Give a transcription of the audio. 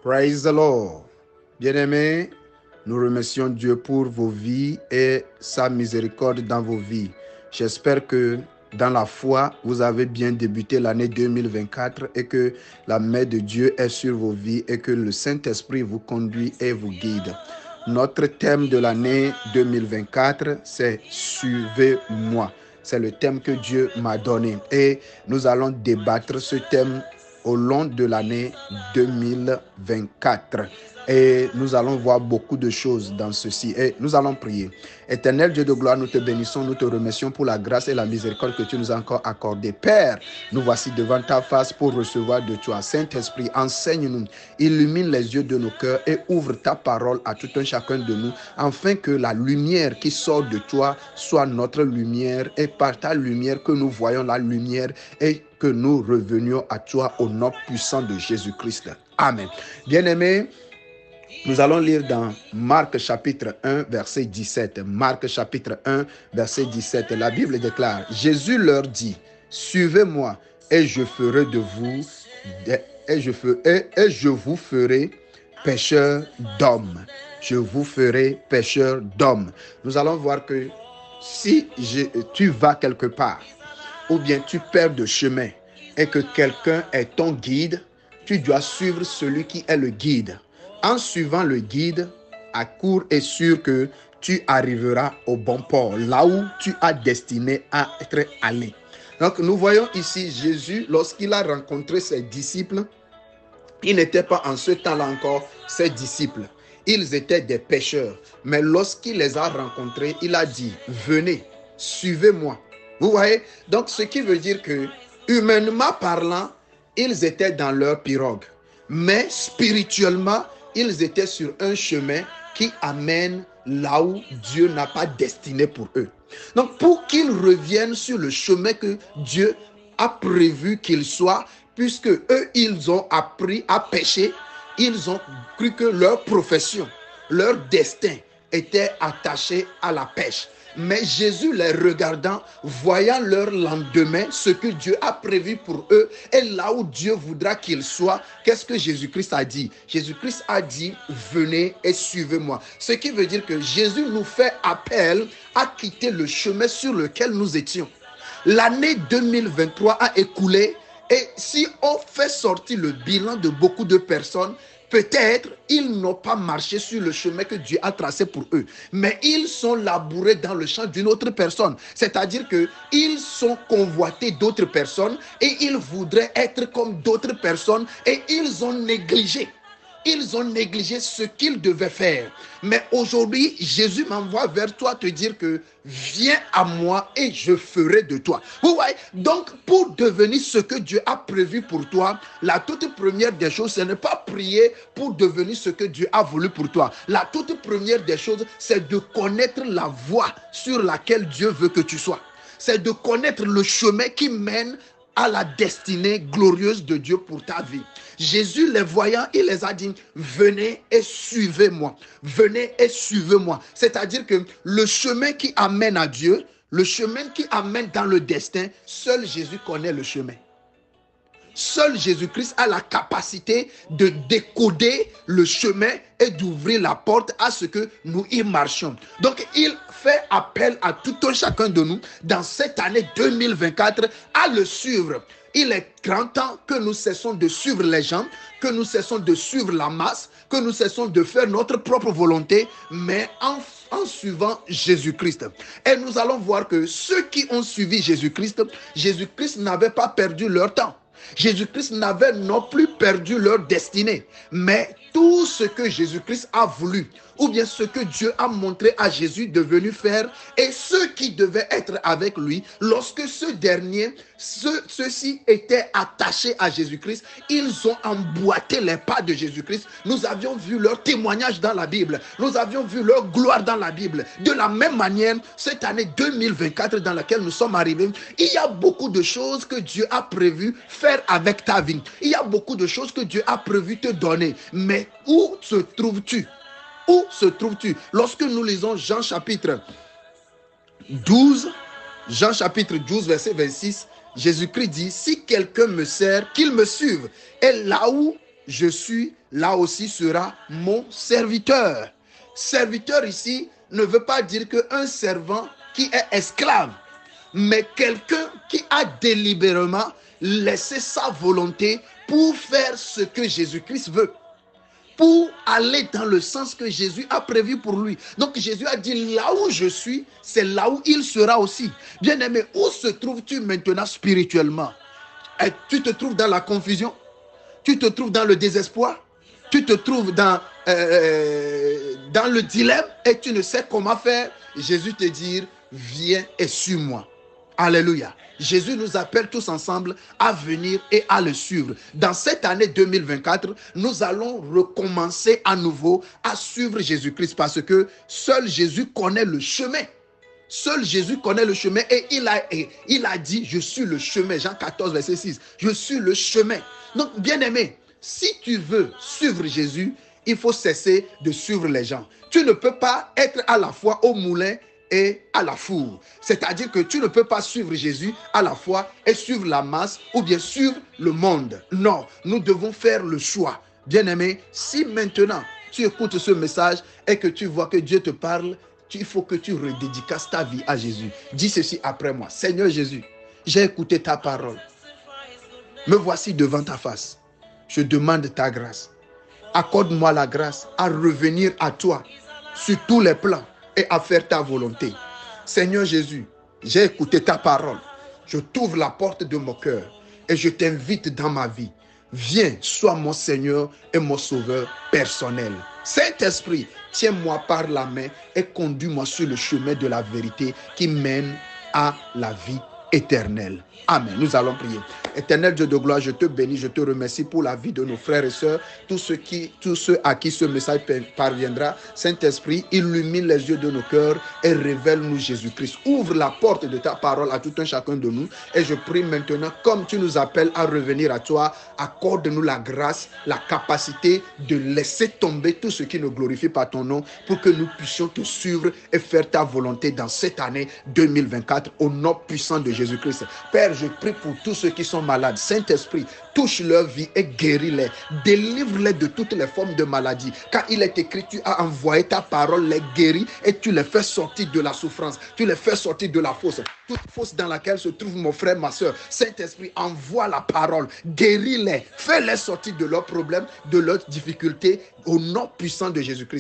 Praise the Lord. Bien-aimés, nous remercions Dieu pour vos vies et sa miséricorde dans vos vies. J'espère que dans la foi, vous avez bien débuté l'année 2024 et que la main de Dieu est sur vos vies et que le Saint-Esprit vous conduit et vous guide. Notre thème de l'année 2024, c'est « Suivez-moi ». C'est le thème que Dieu m'a donné et nous allons débattre ce thème au long de l'année 2024. Et nous allons voir beaucoup de choses dans ceci. Et nous allons prier. Éternel Dieu de gloire, nous te bénissons, nous te remercions pour la grâce et la miséricorde que tu nous as encore accordée. Père, nous voici devant ta face pour recevoir de toi. Saint-Esprit, enseigne-nous, illumine les yeux de nos cœurs et ouvre ta parole à tout un chacun de nous, afin que la lumière qui sort de toi soit notre lumière et par ta lumière que nous voyons la lumière et que nous revenions à toi au nom puissant de Jésus-Christ. Amen. Bien-aimés, nous allons lire dans Marc chapitre 1, verset 17. Marc chapitre 1, verset 17. La Bible déclare, Jésus leur dit, suivez-moi et je ferai de vous, et je vous ferai pécheurs d'hommes. Je vous ferai pécheurs d'hommes. Nous allons voir que si tu vas quelque part, ou bien tu perds de chemin et que quelqu'un est ton guide, tu dois suivre celui qui est le guide. En suivant le guide, à court et sûr que tu arriveras au bon port, là où tu as destiné à être allé. Donc nous voyons ici Jésus, lorsqu'il a rencontré ses disciples, il n'était pas en ce temps-là encore ses disciples. Ils étaient des pécheurs. Mais lorsqu'il les a rencontrés, il a dit, venez, suivez-moi. Vous voyez? Donc, ce qui veut dire que, humainement parlant, ils étaient dans leur pirogue. Mais spirituellement, ils étaient sur un chemin qui amène là où Dieu n'a pas destiné pour eux. Donc, pour qu'ils reviennent sur le chemin que Dieu a prévu qu'ils soient, puisque eux, ils ont appris à pécher, ils ont cru que leur profession, leur destin était attaché à la pêche. Mais Jésus les regardant, voyant leur lendemain, ce que Dieu a prévu pour eux et là où Dieu voudra qu'ils soient, qu'est-ce que Jésus-Christ a dit? Jésus-Christ a dit, venez et suivez-moi. Ce qui veut dire que Jésus nous fait appel à quitter le chemin sur lequel nous étions. L'année 2023 a écoulé et si on fait sortir le bilan de beaucoup de personnes, peut-être ils n'ont pas marché sur le chemin que Dieu a tracé pour eux, mais ils sont labourés dans le champ d'une autre personne. C'est-à-dire qu'ils sont convoités d'autres personnes et ils voudraient être comme d'autres personnes et ils ont négligé. Ils ont négligé ce qu'ils devaient faire. Mais aujourd'hui, Jésus m'envoie vers toi te dire que viens à moi et je ferai de toi. Vous voyez? Donc, pour devenir ce que Dieu a prévu pour toi, la toute première des choses, ce n'est pas prier pour devenir ce que Dieu a voulu pour toi. La toute première des choses, c'est de connaître la voie sur laquelle Dieu veut que tu sois. C'est de connaître le chemin qui mène à la destinée glorieuse de Dieu pour ta vie. Jésus les voyant, il les a dit, venez et suivez-moi. Venez et suivez-moi. C'est-à-dire que le chemin qui amène à Dieu, le chemin qui amène dans le destin, seul Jésus connaît le chemin. Seul Jésus-Christ a la capacité de décoder le chemin et d'ouvrir la porte à ce que nous y marchions. Donc, il fait appel à tout un chacun de nous dans cette année 2024 à le suivre. Il est grand temps que nous cessons de suivre les gens, que nous cessons de suivre la masse, que nous cessons de faire notre propre volonté, mais en suivant Jésus-Christ. Et nous allons voir que ceux qui ont suivi Jésus-Christ, Jésus-Christ n'avait pas perdu leur temps. Jésus-Christ n'avait non plus perdu leur destinée, mais tout ce que Jésus-Christ a voulu, ou bien ce que Dieu a montré à Jésus de venir faire, et ceux qui devaient être avec lui, lorsque ce dernier, ceux-ci étaient attachés à Jésus-Christ, ils ont emboîté les pas de Jésus-Christ. Nous avions vu leur témoignage dans la Bible, nous avions vu leur gloire dans la Bible. De la même manière, cette année 2024 dans laquelle nous sommes arrivés, il y a beaucoup de choses que Dieu a prévu faire avec ta vie. Il y a beaucoup de choses que Dieu a prévu te donner. Mais où se trouves-tu? Où se trouves-tu? Lorsque nous lisons Jean chapitre 12, verset 26, Jésus-Christ dit, si quelqu'un me sert, qu'il me suive. Et là où je suis, là aussi sera mon serviteur. Serviteur ici ne veut pas dire qu'un servant qui est esclave, mais quelqu'un qui a délibérément laissé sa volonté pour faire ce que Jésus-Christ veut, pour aller dans le sens que Jésus a prévu pour lui. Donc Jésus a dit, là où je suis, c'est là où il sera aussi. Bien-aimé, où se trouves-tu maintenant spirituellement? Et tu te trouves dans la confusion? Tu te trouves dans le désespoir? Tu te trouves dans le dilemme et tu ne sais comment faire? Jésus te dit, viens et suis-moi. Alléluia. Jésus nous appelle tous ensemble à venir et à le suivre. Dans cette année 2024, nous allons recommencer à nouveau à suivre Jésus-Christ parce que seul Jésus connaît le chemin. Seul Jésus connaît le chemin et il a dit, je suis le chemin. Jean 14, verset 6. Je suis le chemin. Donc, bien-aimé, si tu veux suivre Jésus, il faut cesser de suivre les gens. Tu ne peux pas être à la fois au moulin et à la four. C'est-à-dire que tu ne peux pas suivre Jésus à la fois et suivre la masse ou bien suivre le monde. Non, nous devons faire le choix. Bien-aimé, si maintenant tu écoutes ce message et que tu vois que Dieu te parle, il faut que tu redédicaces ta vie à Jésus. Dis ceci après moi. Seigneur Jésus, j'ai écouté ta parole. Me voici devant ta face. Je demande ta grâce. Accorde-moi la grâce à revenir à toi sur tous les plans et à faire ta volonté. Seigneur Jésus, j'ai écouté ta parole. Je t'ouvre la porte de mon cœur et je t'invite dans ma vie. Viens, sois mon Seigneur et mon Sauveur personnel. Saint-Esprit, tiens-moi par la main et conduis-moi sur le chemin de la vérité qui mène à la vie éternelle. Amen. Nous allons prier. Éternel Dieu de gloire, je te bénis, je te remercie pour la vie de nos frères et sœurs, tous ceux à qui ce message parviendra. Saint-Esprit, illumine les yeux de nos cœurs et révèle-nous Jésus-Christ. Ouvre la porte de ta parole à tout un chacun de nous. Et je prie maintenant, comme tu nous appelles à revenir à toi, accorde-nous la grâce, la capacité de laisser tomber tout ce qui ne glorifie pas ton nom pour que nous puissions te suivre et faire ta volonté dans cette année 2024 au nom puissant de Jésus-Christ. Père, je prie pour tous ceux qui sont malades. Saint-Esprit, touche leur vie et guéris-les. Délivre-les de toutes les formes de maladie. Car il est écrit, tu as envoyé ta parole, les guéris et tu les fais sortir de la souffrance. Tu les fais sortir de la fosse. Toute fosse dans laquelle se trouve mon frère, ma soeur. Saint-Esprit, envoie la parole. Guéris-les. Fais-les sortir de leurs problèmes, de leurs difficultés au nom puissant de Jésus-Christ.